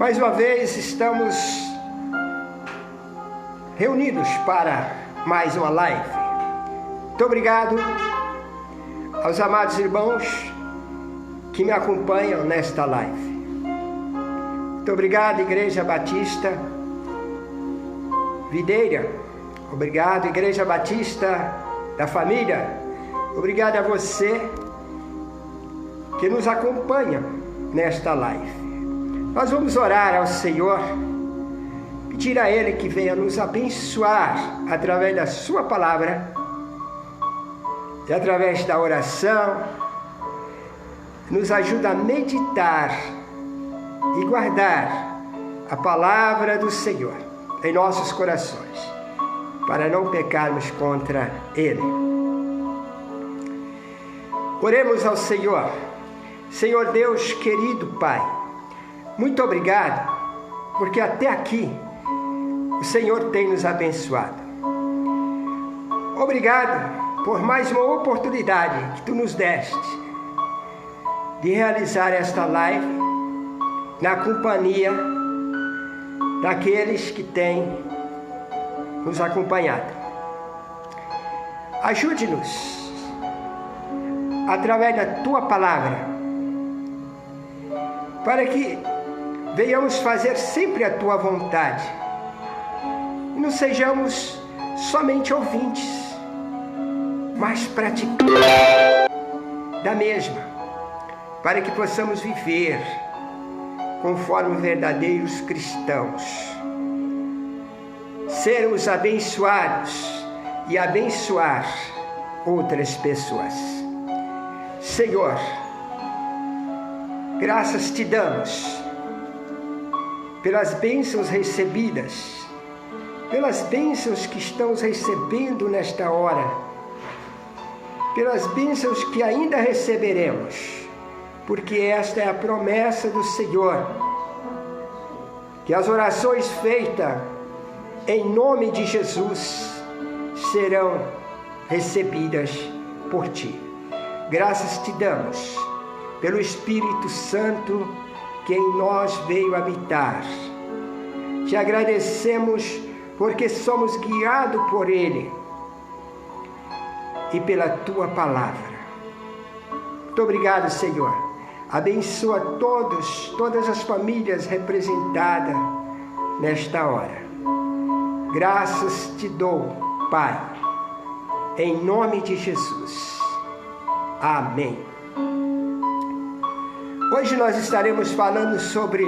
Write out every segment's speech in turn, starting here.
Mais uma vez estamos reunidos para mais uma live. Muito obrigado aos amados irmãos que me acompanham nesta live. Muito obrigado, Igreja Batista Videira. Obrigado, Igreja Batista da Família. Obrigado a você que nos acompanha nesta live. Nós vamos orar ao Senhor, pedir a Ele que venha nos abençoar através da sua palavra e através da oração, nos ajuda a meditar e guardar a palavra do Senhor em nossos corações, para não pecarmos contra Ele. Oremos ao Senhor. Senhor Deus querido Pai, muito obrigado, porque até aqui o Senhor tem nos abençoado. Obrigado por mais uma oportunidade que Tu nos deste de realizar esta live na companhia daqueles que têm nos acompanhado. Ajude-nos através da Tua palavra, para que venhamos fazer sempre a Tua vontade e não sejamos somente ouvintes, mas praticantes da mesma, para que possamos viver conforme verdadeiros cristãos, sermos abençoados e abençoar outras pessoas. Senhor, graças Te damos pelas bênçãos recebidas, pelas bênçãos que estamos recebendo nesta hora, pelas bênçãos que ainda receberemos, porque esta é a promessa do Senhor, que as orações feitas em nome de Jesus serão recebidas por Ti. Graças Te damos pelo Espírito Santo que em nós veio habitar. Te agradecemos porque somos guiados por Ele e pela Tua palavra. Muito obrigado, Senhor. Abençoa todas as famílias representadas nesta hora. Graças Te dou, Pai, em nome de Jesus. Amém. Hoje nós estaremos falando sobre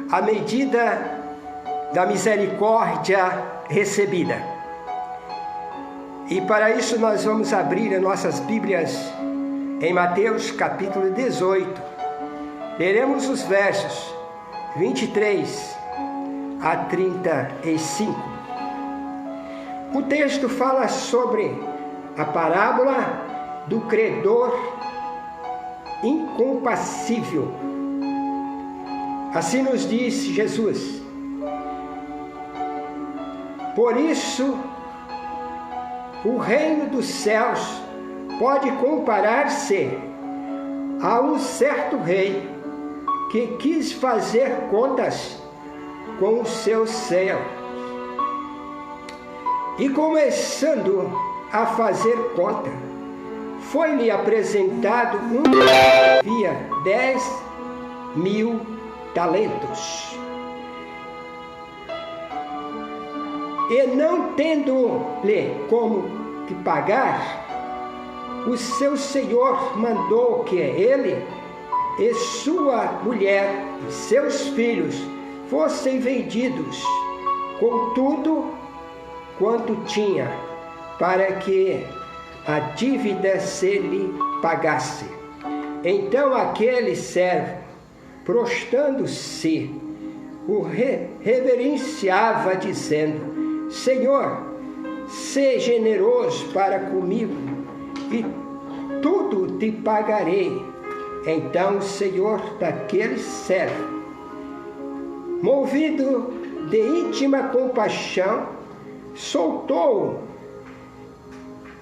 a medida da misericórdia recebida. E para isso nós vamos abrir as nossas Bíblias em Mateus capítulo 18. Leremos os versos 23 a 35. O texto fala sobre a parábola do credor incompassível. Assim nos diz Jesus: por isso, o reino dos céus pode comparar-se a um certo rei que quis fazer contas com os seus servos. E começando a fazer conta, foi-lhe apresentado um que havia 10.000 talentos. E não tendo-lhe como que pagar, o seu senhor mandou que ele e sua mulher e seus filhos fossem vendidos com tudo quanto tinha, para que a dívida se lhe pagasse. Então aquele servo, prostrando-se, o reverenciava, dizendo: Senhor, sê generoso para comigo, e tudo te pagarei. Então o Senhor daquele servo, movido de íntima compaixão, soltou-o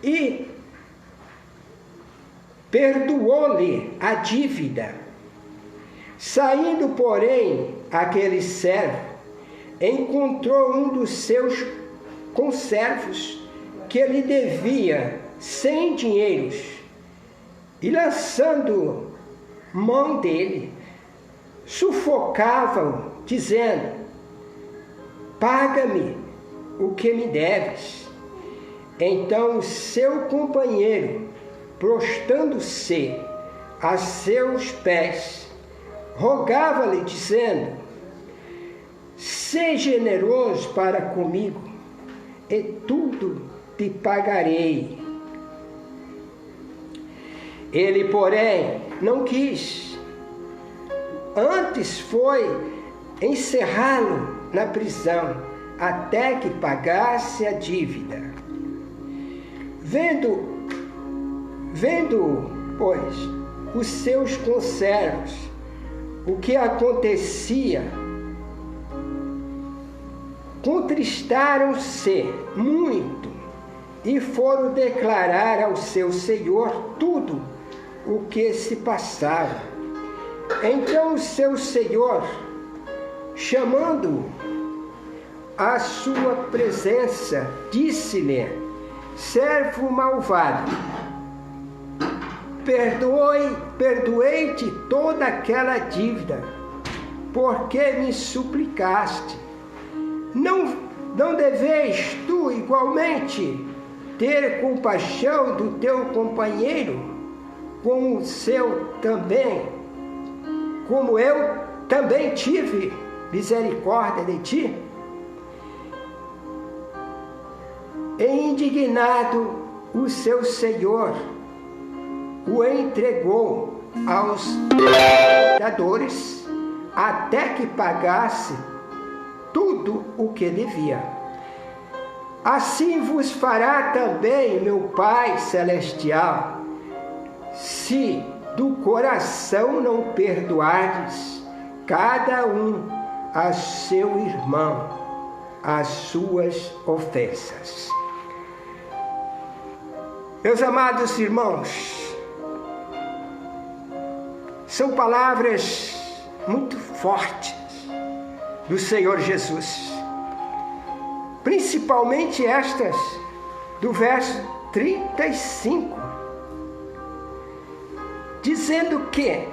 e perdoou-lhe a dívida. Saindo, porém, aquele servo encontrou um dos seus conservos que lhe devia 100 dinheiros e, lançando mão dele, sufocava-o, dizendo: paga-me o que me deves. Então o seu companheiro, prostrando-se a seus pés, rogava-lhe, dizendo: seja generoso para comigo, e tudo te pagarei. Ele, porém, não quis. Antes foi encerrá-lo na prisão, até que pagasse a dívida. Vendo, pois, os seus conservos o que acontecia, contristaram-se muito e foram declarar ao seu senhor tudo o que se passava. Então o seu senhor, chamando-o à sua presença, disse-lhe: servo malvado, perdoei-te toda aquela dívida, porque me suplicaste. Não deves tu igualmente ter compaixão do teu companheiro, como eu também tive misericórdia de ti? E indignado, o seu senhor o entregou aos trabalhadores até que pagasse tudo o que devia. Assim vos fará também meu Pai Celestial, se do coração não perdoardes cada um a seu irmão as suas ofensas. Meus amados irmãos, são palavras muito fortes do Senhor Jesus, principalmente estas do verso 35, dizendo que,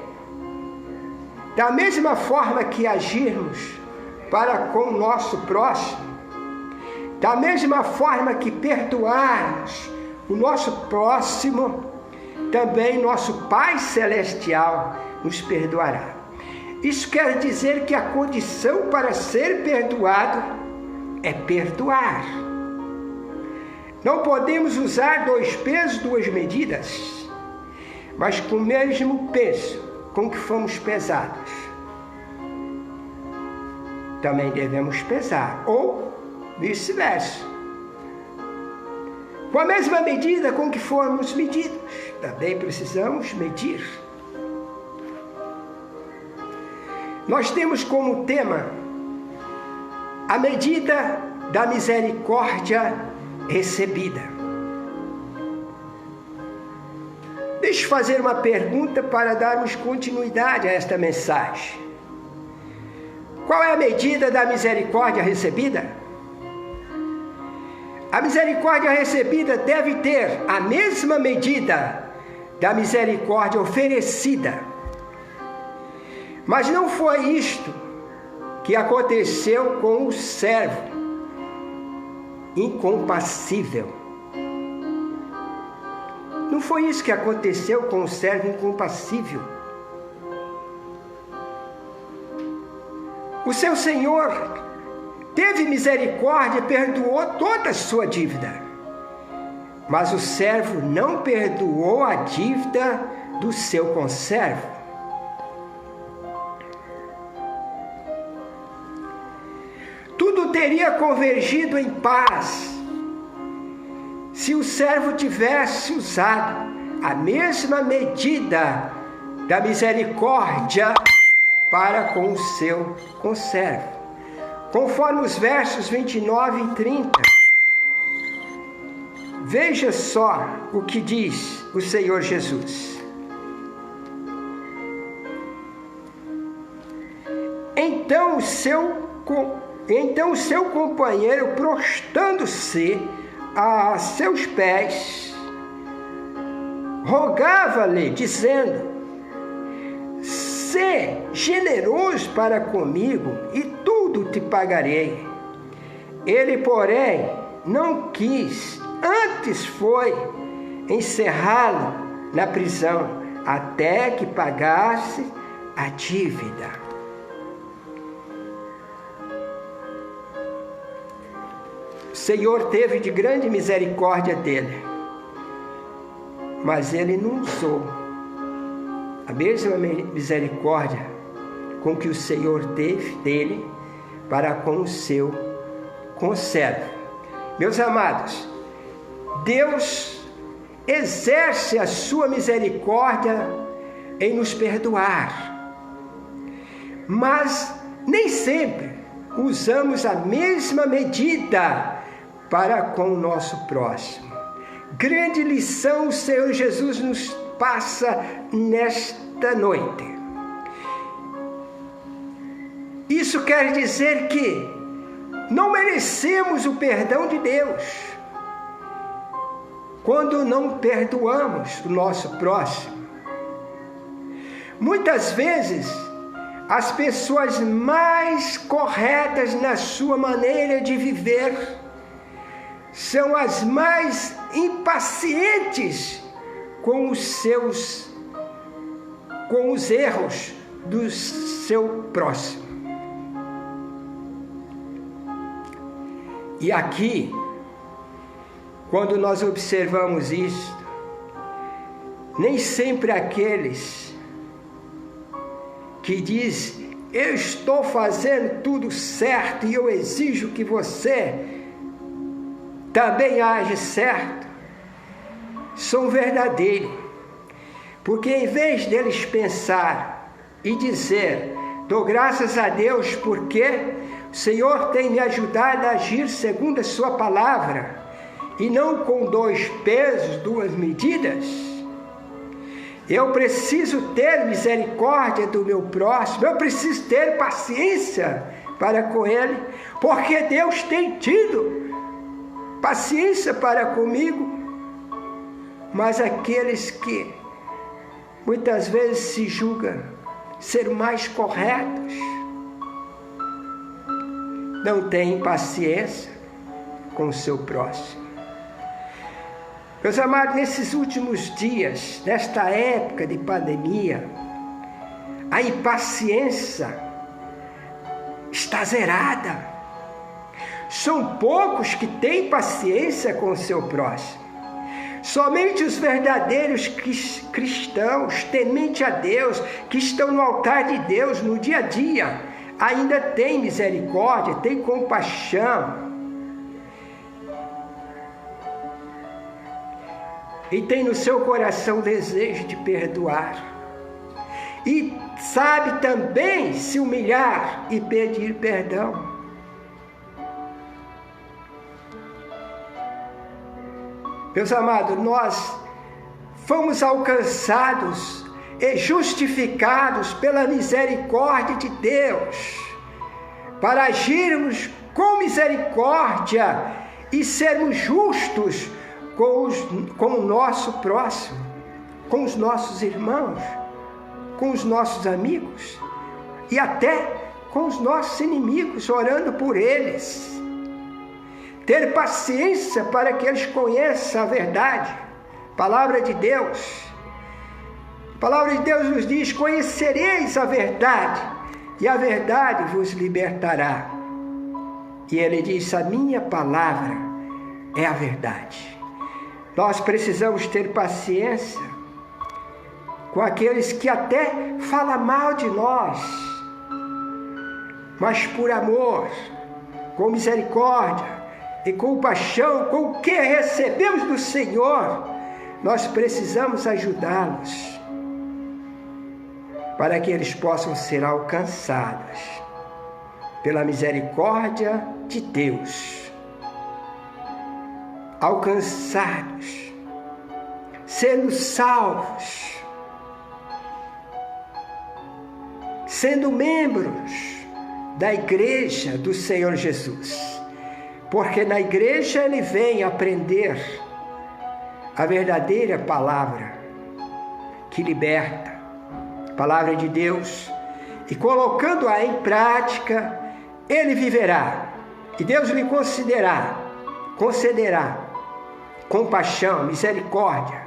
da mesma forma que agirmos para com o nosso próximo, da mesma forma que perdoarmos o nosso próximo, também nosso Pai Celestial nos perdoará. Isso quer dizer que a condição para ser perdoado é perdoar. Não podemos usar 2 pesos, 2 medidas, mas com o mesmo peso com que fomos pesados, também devemos pesar, ou vice-versa. Com a mesma medida com que formos medidos, também precisamos medir. Nós temos como tema a medida da misericórdia recebida. Deixa eu fazer uma pergunta para darmos continuidade a esta mensagem. Qual é a medida da misericórdia recebida? A misericórdia recebida deve ter a mesma medida da misericórdia oferecida. Mas não foi isto que aconteceu com o servo incompassível. Não foi isso que aconteceu com o servo incompassível. O seu senhor teve misericórdia e perdoou toda a sua dívida. Mas o servo não perdoou a dívida do seu conservo. Tudo teria convergido em paz se o servo tivesse usado a mesma medida da misericórdia para com o seu conservo. Conforme os versos 29 e 30. Veja só o que diz o Senhor Jesus. Então Então o seu companheiro, prostrando-se a seus pés, rogava-lhe, dizendo: sê generoso para comigo e tudo te pagarei. Ele, porém, não quis, antes foi encerrá-lo na prisão, até que pagasse a dívida. O Senhor teve de grande misericórdia dele, mas ele não usou a mesma misericórdia com que o Senhor teve dele para com o seu conservo. Meus amados, Deus exerce a sua misericórdia em nos perdoar, mas nem sempre usamos a mesma medida para com o nosso próximo. Grande lição o Senhor Jesus nos passa nesta noite. Isso quer dizer que não merecemos o perdão de Deus quando não perdoamos o nosso próximo. Muitas vezes, as pessoas mais corretas na sua maneira de viver são as mais impacientes com os erros do seu próximo. E aqui, quando nós observamos isso, nem sempre aqueles que dizem: eu estou fazendo tudo certo e eu exijo que você também age certo, são verdadeiros. Porque em vez deles pensar e dizer: dou graças a Deus porque o Senhor tem me ajudado a agir segundo a sua palavra, e não com 2 pesos, 2 medidas, eu preciso ter misericórdia do meu próximo, eu preciso ter paciência para com ele, porque Deus tem tido paciência para comigo. Mas aqueles que muitas vezes se julgam ser mais corretos, não têm paciência com o seu próximo. Meus amados, nesses últimos dias, nesta época de pandemia, a impaciência está zerada. São poucos que têm paciência com o seu próximo. Somente os verdadeiros cristãos, temente a Deus, que estão no altar de Deus no dia a dia, ainda têm misericórdia, têm compaixão. E tem no seu coração desejo de perdoar. E sabe também se humilhar e pedir perdão. Meus amados, nós fomos alcançados e justificados pela misericórdia de Deus, para agirmos com misericórdia e sermos justos com o nosso próximo, com os nossos irmãos, com os nossos amigos e até com os nossos inimigos, orando por eles. Ter paciência para que eles conheçam a verdade. Palavra de Deus. A palavra de Deus nos diz: conhecereis a verdade, e a verdade vos libertará. E ele diz: a minha palavra é a verdade. Nós precisamos ter paciência com aqueles que até falam mal de nós, mas por amor, com misericórdia e compaixão, com o que recebemos do Senhor, nós precisamos ajudá-los, para que eles possam ser alcançados pela misericórdia de Deus. Alcançados, sendo salvos, sendo membros da igreja do Senhor Jesus. Porque na igreja ele vem aprender a verdadeira palavra que liberta, palavra de Deus, e colocando-a em prática, ele viverá, e Deus lhe concederá compaixão, misericórdia,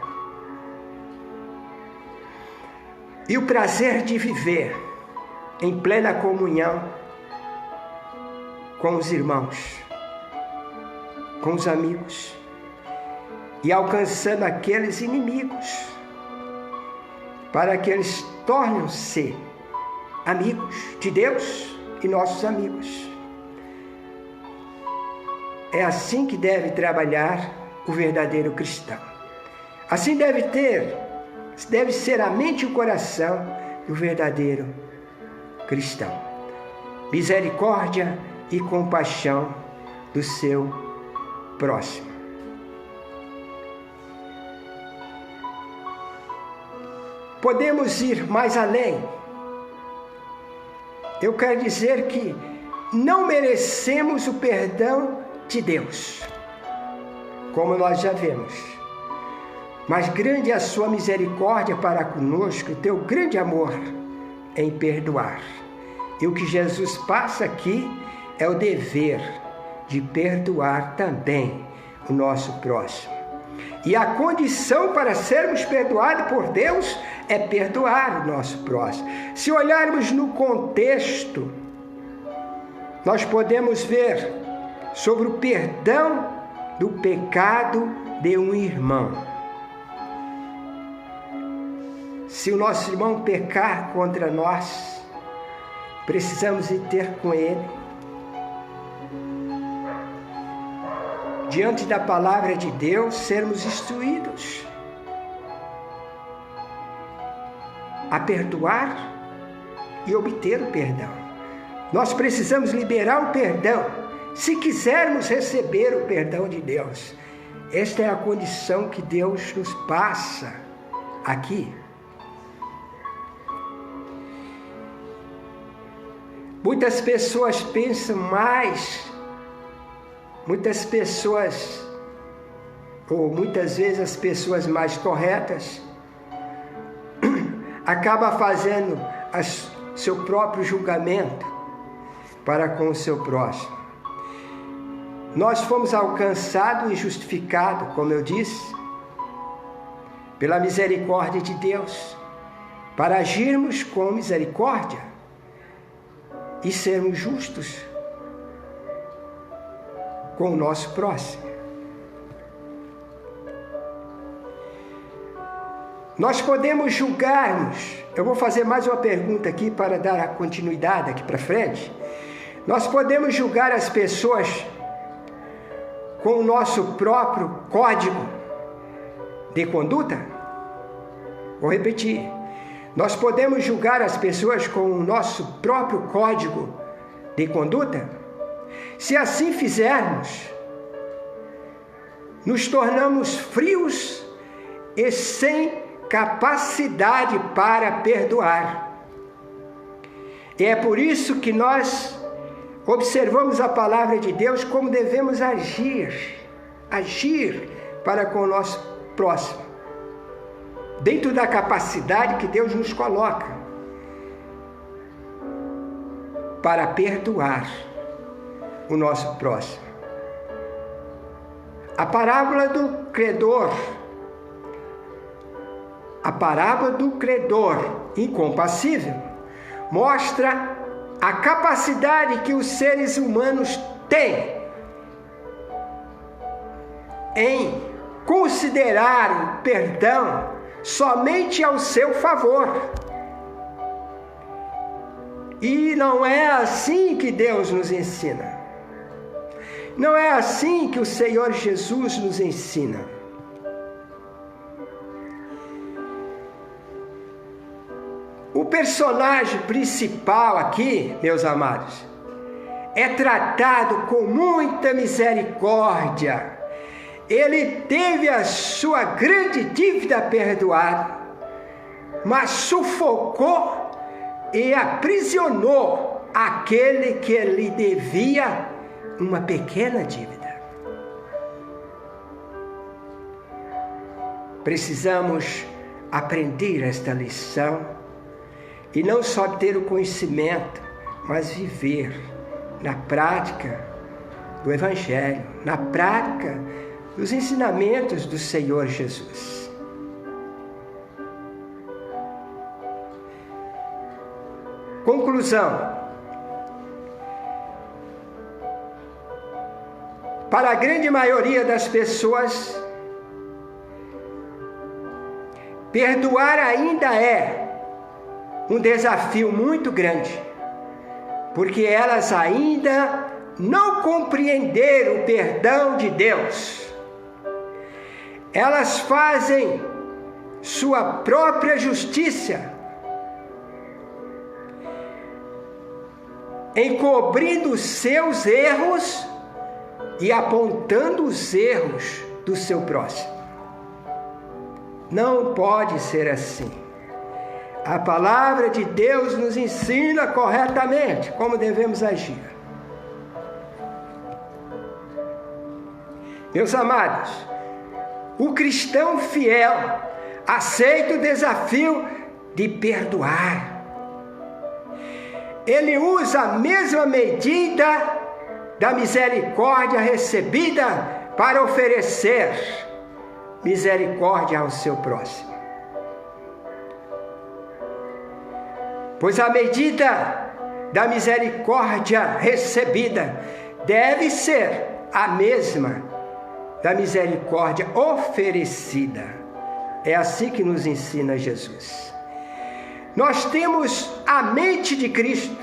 e o prazer de viver em plena comunhão com os irmãos, com os amigos, e alcançando aqueles inimigos, para que eles tornem-se amigos de Deus e nossos amigos. É assim que deve trabalhar o verdadeiro cristão. Assim deve ser a mente e o coração do verdadeiro cristão. Misericórdia e compaixão do seu próximo. Podemos ir mais além. Eu quero dizer que não merecemos o perdão de Deus, como nós já vemos. Mas grande é a sua misericórdia para conosco, o teu grande amor em perdoar. E o que Jesus passa aqui é o dever de perdoar também o nosso próximo. E a condição para sermos perdoados por Deus é perdoar o nosso próximo. Se olharmos no contexto, nós podemos ver sobre o perdão do pecado de um irmão. Se o nosso irmão pecar contra nós, precisamos ir ter com ele. Diante da palavra de Deus, sermos instruídos a perdoar e obter o perdão. Nós precisamos liberar o perdão, se quisermos receber o perdão de Deus. Esta é a condição que Deus nos passa aqui. Muitas pessoas pensam muitas pessoas, ou muitas vezes as pessoas mais corretas, acabam fazendo seu próprio julgamento para com o seu próximo. Nós fomos alcançados e justificados, como eu disse, pela misericórdia de Deus, para agirmos com misericórdia e sermos justos com o nosso próximo. Nós podemos julgarmos. Eu vou fazer mais uma pergunta aqui para dar a continuidade aqui para frente. Nós podemos julgar as pessoas com o nosso próprio código de conduta? Vou repetir. Nós podemos julgar as pessoas com o nosso próprio código de conduta? Se assim fizermos, nos tornamos frios e sem capacidade para perdoar. E é por isso que nós observamos a palavra de Deus como devemos agir para com o nosso próximo, dentro da capacidade que Deus nos coloca para perdoar o nosso próximo. A parábola do credor incompassível mostra a capacidade que os seres humanos têm em considerar o perdão somente ao seu favor. E não é assim que Deus nos ensina. Não é assim que o Senhor Jesus nos ensina. O personagem principal aqui, meus amados, é tratado com muita misericórdia. Ele teve a sua grande dívida perdoada, mas sufocou e aprisionou aquele que lhe devia uma pequena dívida. Precisamos aprender esta lição e não só ter o conhecimento, mas viver na prática do Evangelho, na prática dos ensinamentos do Senhor Jesus. Conclusão. Para a grande maioria das pessoas, perdoar ainda é um desafio muito grande, porque elas ainda não compreenderam o perdão de Deus. Elas fazem sua própria justiça, encobrindo seus erros e apontando os erros do seu próximo. Não pode ser assim. A palavra de Deus nos ensina corretamente como devemos agir. Meus amados, o cristão fiel aceita o desafio de perdoar. Ele usa a mesma medida da misericórdia recebida para oferecer misericórdia ao seu próximo. Pois a medida da misericórdia recebida deve ser a mesma da misericórdia oferecida. É assim que nos ensina Jesus. Nós temos a mente de Cristo.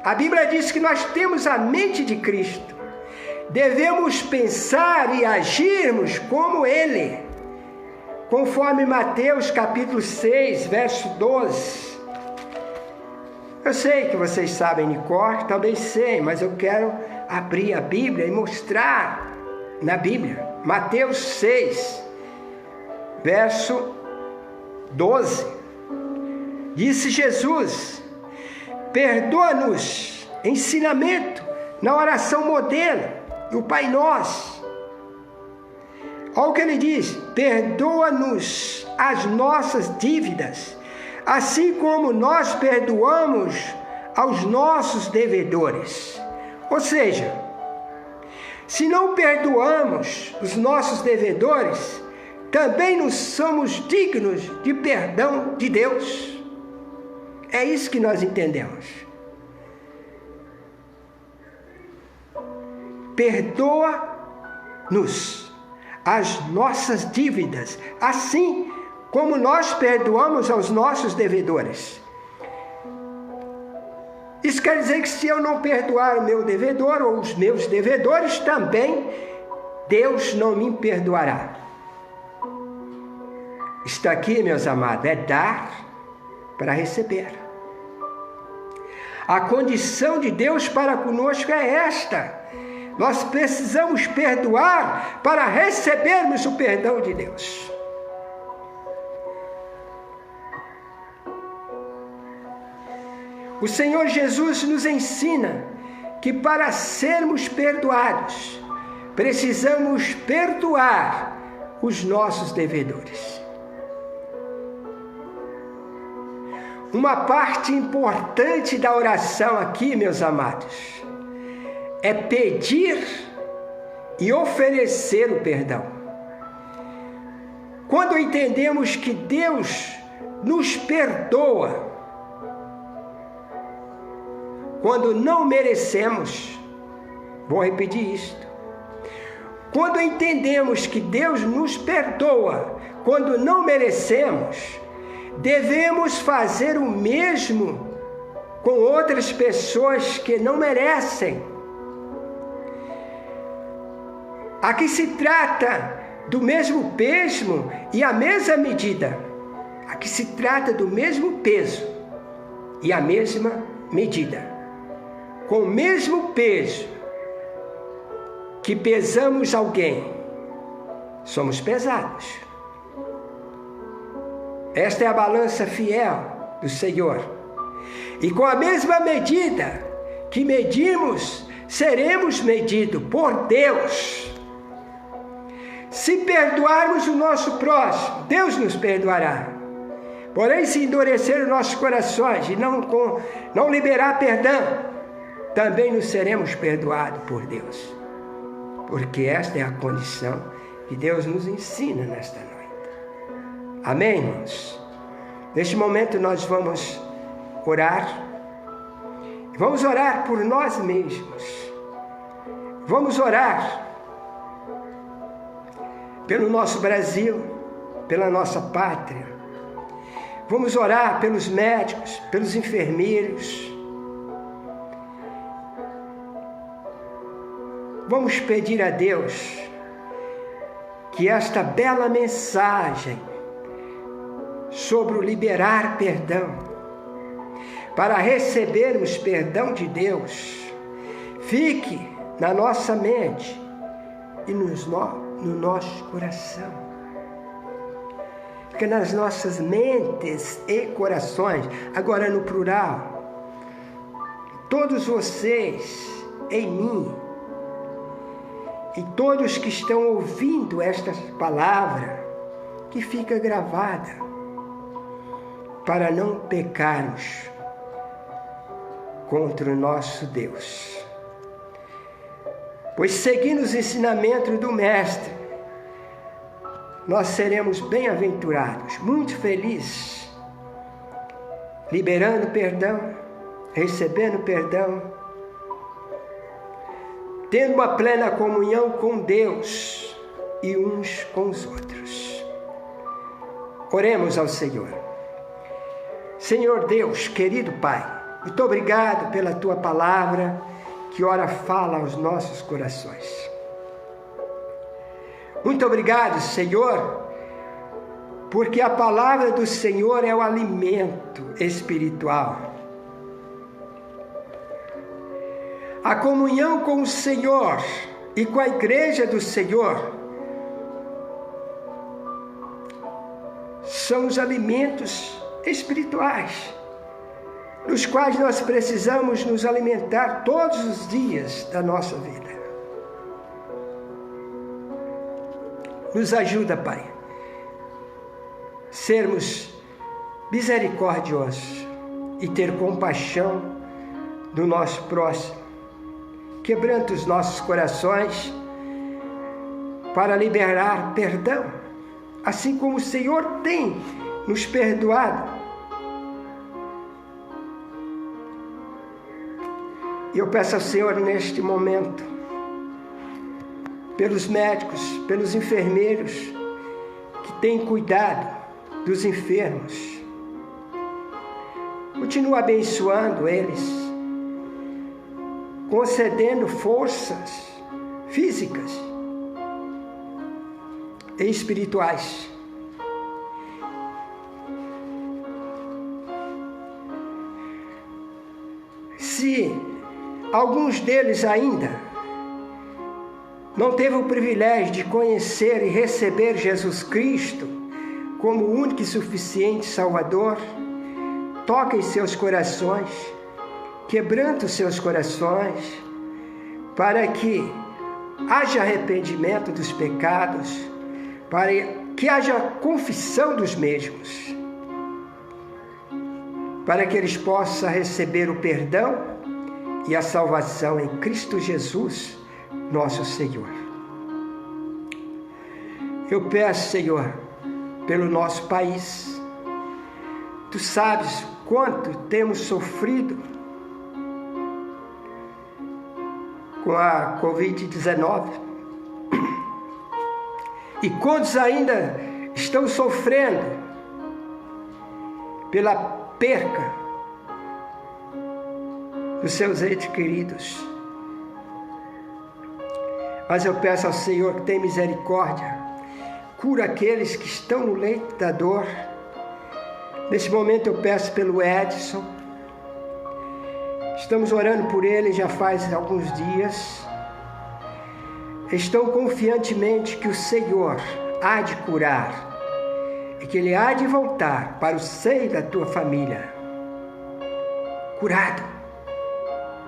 A Bíblia diz que nós temos a mente de Cristo. Devemos pensar e agirmos como Ele. Conforme Mateus capítulo 6, verso 12. Eu sei que vocês sabem de cor, também sei, mas eu quero abrir a Bíblia e mostrar na Bíblia. Mateus 6, verso 12. Disse Jesus: perdoa-nos, ensinamento na oração modelo, do Pai Nosso. Olha o que ele diz: perdoa-nos as nossas dívidas, assim como nós perdoamos aos nossos devedores. Ou seja, se não perdoamos os nossos devedores, também não somos dignos de perdão de Deus. É isso que nós entendemos. Perdoa-nos as nossas dívidas, assim como nós perdoamos aos nossos devedores. Isso quer dizer que se eu não perdoar o meu devedor ou os meus devedores, também Deus não me perdoará. Isto aqui, meus amados, é dar para receber. A condição de Deus para conosco é esta: nós precisamos perdoar para recebermos o perdão de Deus. O Senhor Jesus nos ensina que para sermos perdoados, precisamos perdoar os nossos devedores. Uma parte importante da oração aqui, meus amados, é pedir e oferecer o perdão. Quando entendemos que Deus nos perdoa, quando não merecemos, vou repetir isto. Quando entendemos que Deus nos perdoa, quando não merecemos, devemos fazer o mesmo com outras pessoas que não merecem. Aqui se trata do mesmo peso e a mesma medida. Aqui se trata do mesmo peso e a mesma medida. Com o mesmo peso que pesamos alguém, somos pesados. Esta é a balança fiel do Senhor. E com a mesma medida que medimos, seremos medidos por Deus. Se perdoarmos o nosso próximo, Deus nos perdoará. Porém, se endurecer os nossos corações e não liberar perdão, também nos seremos perdoados por Deus. Porque esta é a condição que Deus nos ensina nesta noite. Amém, irmãos? Neste momento nós vamos orar. Vamos orar por nós mesmos. Vamos orar pelo nosso Brasil, pela nossa pátria. Vamos orar pelos médicos, pelos enfermeiros. Vamos pedir a Deus que esta bela mensagem sobre o liberar perdão, para recebermos perdão de Deus, fique na nossa mente e no nosso coração. Fica nas nossas mentes e corações, agora no plural. Todos vocês em mim, e todos que estão ouvindo esta palavra, que fica gravada, para não pecarmos contra o nosso Deus. Pois seguindo os ensinamentos do Mestre, nós seremos bem-aventurados, muito felizes, liberando perdão, recebendo perdão, tendo uma plena comunhão com Deus e uns com os outros. Oremos ao Senhor. Senhor Deus, querido Pai, muito obrigado pela Tua palavra, que ora fala aos nossos corações. Muito obrigado, Senhor, porque a palavra do Senhor é o alimento espiritual. A comunhão com o Senhor e com a igreja do Senhor são os alimentos espirituais, dos quais nós precisamos nos alimentar todos os dias da nossa vida. Nos ajuda, Pai, sermos misericordiosos e ter compaixão do nosso próximo. Quebranta os nossos corações para liberar perdão, assim como o Senhor tem nos perdoado. Eu peço ao Senhor neste momento, pelos médicos, pelos enfermeiros que têm cuidado dos enfermos. Continua abençoando eles, concedendo forças físicas e espirituais. Se alguns deles ainda não teve o privilégio de conhecer e receber Jesus Cristo como o único e suficiente Salvador, toca em seus corações, quebranta os seus corações, para que haja arrependimento dos pecados, para que haja confissão dos mesmos, para que eles possam receber o perdão e a salvação em Cristo Jesus, nosso Senhor. Eu peço, Senhor, pelo nosso país. Tu sabes quanto temos sofrido com a Covid-19 e quantos ainda estão sofrendo pela perca dos seus entes queridos. Mas eu peço ao Senhor que tenha misericórdia, cura aqueles que estão no leito da dor. Nesse momento eu peço pelo Edson. Estamos orando por ele já faz alguns dias. Estou confiantemente que o Senhor há de curar e que ele há de voltar para o seio da tua família, curado,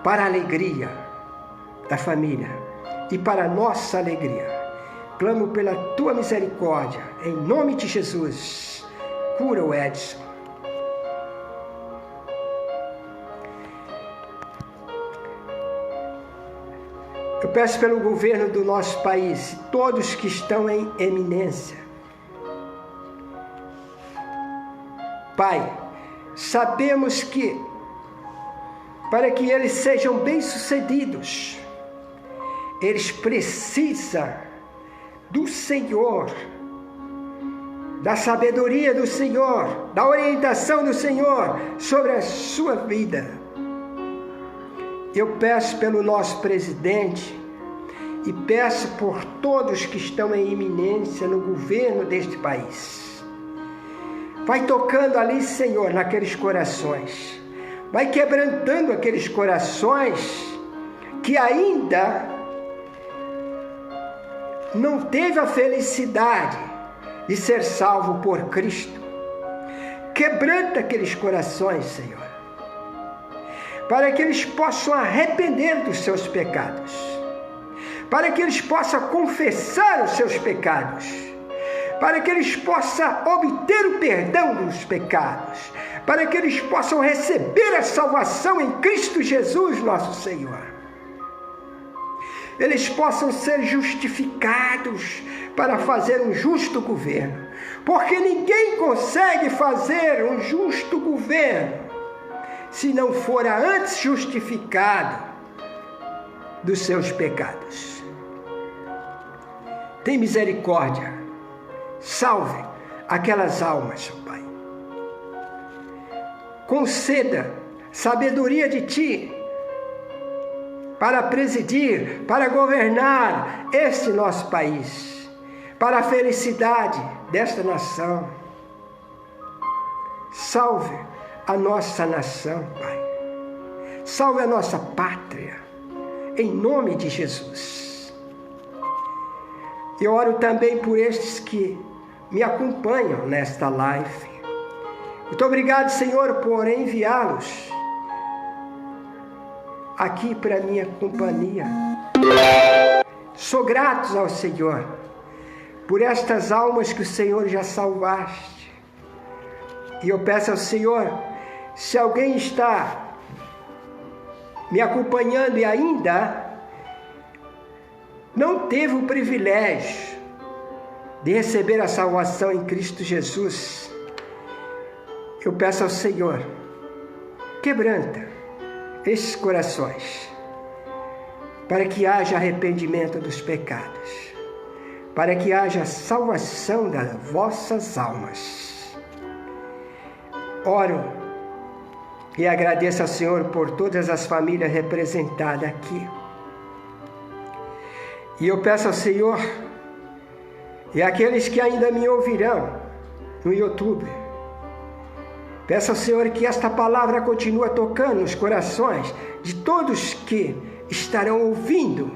para a alegria da família e para a nossa alegria. Clamo pela tua misericórdia, em nome de Jesus. Cura o Edson. Eu peço pelo governo do nosso país, todos que estão em eminência. Pai, sabemos que, para que eles sejam bem-sucedidos, eles precisam do Senhor, da sabedoria do Senhor, da orientação do Senhor sobre a sua vida. Eu peço pelo nosso presidente e peço por todos que estão em iminência no governo deste país. Vai tocando ali, Senhor, naqueles corações. Vai quebrantando aqueles corações que ainda não teve a felicidade de ser salvo por Cristo. Quebranta aqueles corações, Senhor, para que eles possam arrepender dos seus pecados, para que eles possam confessar os seus pecados, para que eles possam obter o perdão dos pecados, para que eles possam receber a salvação em Cristo Jesus, nosso Senhor. Eles possam ser justificados para fazer um justo governo, porque ninguém consegue fazer um justo governo se não for antes justificado dos seus pecados. Tem misericórdia, salve aquelas almas, Pai. Conceda sabedoria de Ti para presidir, para governar este nosso país, para a felicidade desta nação. Salve a nossa nação, Pai. Salve a nossa pátria, em nome de Jesus. Eu oro também por estes que me acompanham nesta live. Muito obrigado, Senhor, por enviá-los aqui para minha companhia. Sou grato ao Senhor por estas almas que o Senhor já salvaste. E eu peço ao Senhor, se alguém está me acompanhando e ainda não teve o privilégio de receber a salvação em Cristo Jesus, eu peço ao Senhor, quebranta esses corações, para que haja arrependimento dos pecados, para que haja salvação das vossas almas. Oro e agradeço ao Senhor por todas as famílias representadas aqui. E eu peço ao Senhor, e aqueles que ainda me ouvirão no YouTube, peço ao Senhor que esta palavra continue tocando nos corações de todos que estarão ouvindo,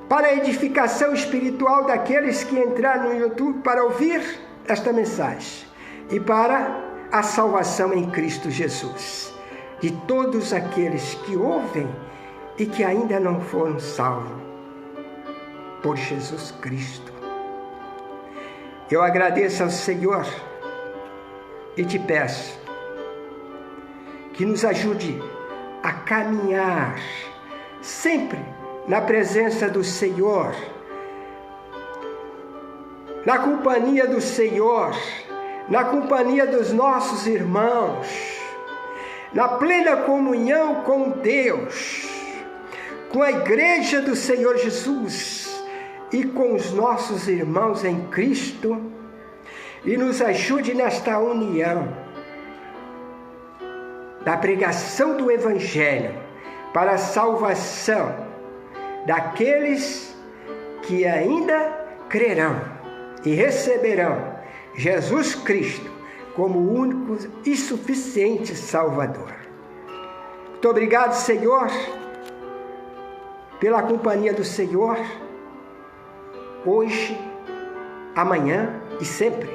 para a edificação espiritual daqueles que entraram no YouTube para ouvir esta mensagem e para a salvação em Cristo Jesus de todos aqueles que ouvem e que ainda não foram salvos por Jesus Cristo. Eu agradeço ao Senhor e te peço que nos ajude a caminhar sempre na presença do Senhor, na companhia do Senhor, na companhia dos nossos irmãos, na plena comunhão com Deus, com a igreja do Senhor Jesus e com os nossos irmãos em Cristo, e nos ajude nesta união da pregação do Evangelho para a salvação daqueles que ainda crerão e receberão Jesus Cristo como o único e suficiente Salvador. Muito obrigado, Senhor, pela companhia do Senhor, hoje, amanhã e sempre.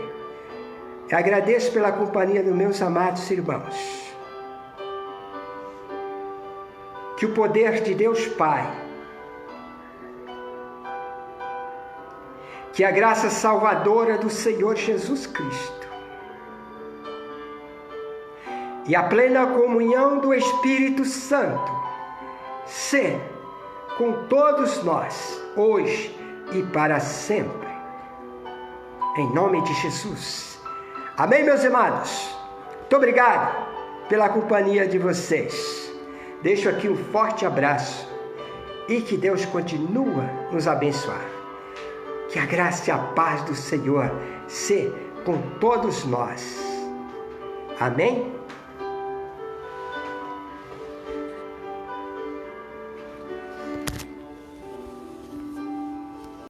Eu agradeço pela companhia dos meus amados irmãos. Que o poder de Deus Pai, que a graça salvadora do Senhor Jesus Cristo e a comunhão do Espírito Santo seja com todos nós, hoje e para sempre. Em nome de Jesus. Amém, meus amados? Muito obrigado pela companhia de vocês. Deixo aqui um forte abraço e que Deus continue nos abençoar. Que a graça e a paz do Senhor seja com todos nós. Amém?